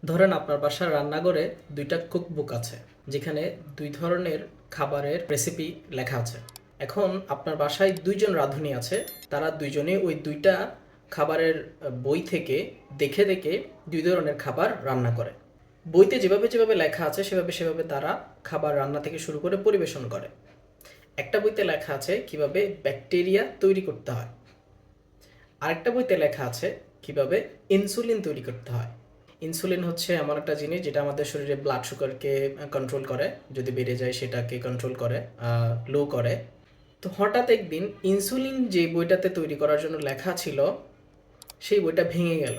ধরেন আপনার বাসার রান্নাঘরে দুইটা কুকবুক আছে, যেখানে দুই ধরনের খাবারের রেসিপি লেখা আছে। এখন আপনার বাসায় দুইজন রাঁধুনি আছে, তারা দুইজনে ওই দুইটা খাবারের বই থেকে দেখে দেখে দুই ধরনের খাবার রান্না করে। বইতে যেভাবে যেভাবে লেখা আছে সেভাবে সেভাবে তারা খাবার রান্না থেকে শুরু করে পরিবেশন করে। একটা বইতে লেখা আছে কিভাবে ব্যাকটেরিয়া তৈরি করতে হয়, আরেকটা বইতে লেখা আছে কিভাবে ইনসুলিন তৈরি করতে হয়। ইনসুলিন হচ্ছে এমন একটা জিনিস যেটা আমাদের শরীরে ব্লাড সুগারকে কন্ট্রোল করে, যদি বেড়ে যায় সেটাকে কন্ট্রোল করে, লো করে। তো হঠাৎ একদিন ইনসুলিন যে বইটাতে তৈরি করার জন্য লেখা ছিল সেই বইটা ভেঙে গেল,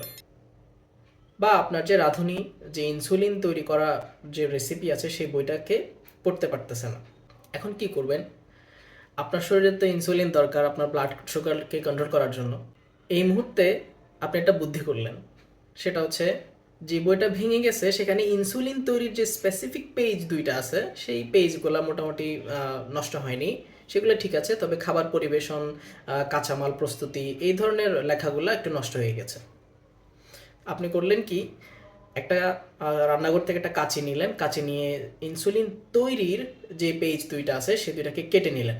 বা আপনার যে রাঁধুনি যে ইনসুলিন তৈরি করা যে রেসিপি আছে সেই বইটাকে পড়তে পারতেছে না। এখন কি করবেন? আপনার শরীরে তো ইনসুলিন দরকার আপনার ব্লাড সুগারকে কন্ট্রোল করার জন্য। এই মুহূর্তে আপনি একটা বুদ্ধি করলেন, সেটা হচ্ছে যে বইটা ভেঙে গেছে সেখানে ইনসুলিন তৈরির যে স্পেসিফিক পেজ দুইটা আছে সেই পেজগুলো মোটামুটি নষ্ট হয়নি, সেগুলো ঠিক আছে, তবে খাবার পরিবেশন, কাঁচামাল প্রস্তুতি এই ধরনের লেখাগুলো একটু নষ্ট হয়ে গেছে। আপনি করলেন কি, একটা রান্নাঘর থেকে একটা কাঁচি নিলেন, কাঁচি নিয়ে ইনসুলিন তৈরির যে পেজ দুইটা আছে সে দুইটাকে কেটে নিলেন।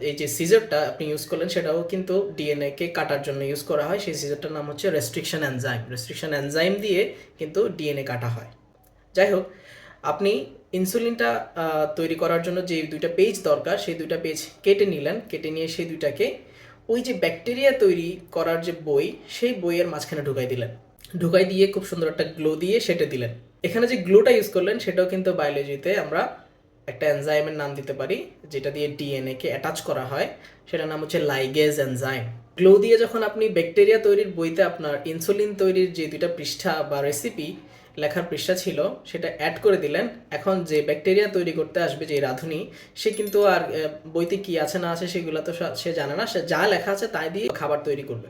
এই যে সিজারটা আপনি ইউজ করলেন সেটাও কিন্তু ডিএনএ কে কাটার জন্য ইউজ করা হয়। সেই সিজারটার নাম হচ্ছে রেস্ট্রিকশন এনজাইম। রেস্ট্রিকশন এনজাইম দিয়ে কিন্তু ডিএনএ কাটা হয়। যাই হোক, আপনি ইনসুলিনটা তৈরি করার জন্য যে দুইটা পেজ দরকার সেই দুইটা পেজ কেটে নিলেন, কেটে নিয়ে সেই দুইটাকে ওই যে ব্যাকটেরিয়া তৈরি করার যে বই সেই বইয়ের মাঝখানে ঢুকাই দিলেন। ঢুকাই দিয়ে খুব সুন্দর একটা গ্লো দিয়ে সেটে দিলেন। এখানে যে গ্লোটা ইউজ করলেন সেটাও কিন্তু বায়োলজিতে আমরা একটা এনজাইমের নাম দিতে পারি, যেটা দিয়ে ডিএনএ কে অ্যাটাচ করা হয়, সেটার নাম হচ্ছে লাইগেজ এনজাইম। গ্লো দিয়ে যখন আপনি ব্যাকটেরিয়া তৈরির বইতে আপনার ইনসুলিন তৈরির যে দুইটা পৃষ্ঠা বা রেসিপি লেখার পৃষ্ঠা ছিল সেটা অ্যাড করে দিলেন, এখন যে ব্যাকটেরিয়া তৈরি করতে আসবে যে রাঁধুনি সে কিন্তু আর বইতে কি আছে না আছে সেগুলো তো সে জানে না, সে যা লেখা আছে তাই দিয়ে খাবার তৈরি করবে।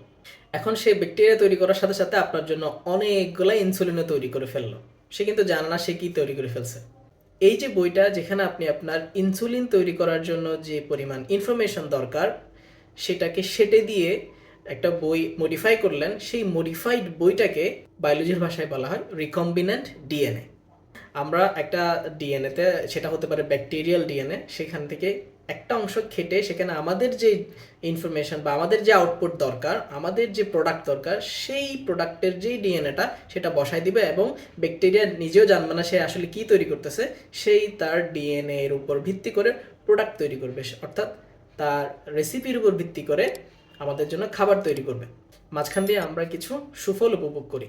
এখন সে ব্যাকটেরিয়া তৈরি করার সাথে সাথে আপনার জন্য অনেকগুলো ইনসুলিনও তৈরি করে ফেললো, সে কিন্তু জানে না সে কি তৈরি করে ফেলছে। এই যে বইটা যেখানে আপনি আপনার ইনসুলিন তৈরি করার জন্য যে পরিমাণ ইনফরমেশন দরকার সেটাকে সেটে দিয়ে একটা বই মডিফাই করলেন, সেই মডিফাইড বইটাকে বায়োলজির ভাষায় বলা হয় রিকম্বিনেন্ট ডিএনএ। আমরা একটা ডিএনএতে, সেটা হতে পারে ব্যাকটেরিয়াল ডিএনএ, সেখান থেকে একটা অংশ খেটে সেখানে আমাদের যে ইনফরমেশন বা আমাদের যে আউটপুট দরকার, আমাদের যে প্রোডাক্ট দরকার সেই প্রোডাক্টের যেই ডিএনএটা সেটা বসাই দিবে, এবং ব্যাকটেরিয়া নিজেও জানবে না সে আসলে কি তৈরি করতেছে, সেই তার ডিএনএ এর উপর ভিত্তি করে প্রোডাক্ট তৈরি করবে, অর্থাৎ তার রেসিপির উপর ভিত্তি করে আমাদের জন্য খাবার তৈরি করবে। মাঝখান দিয়ে আমরা কিছু সুফল উপভোগ করি।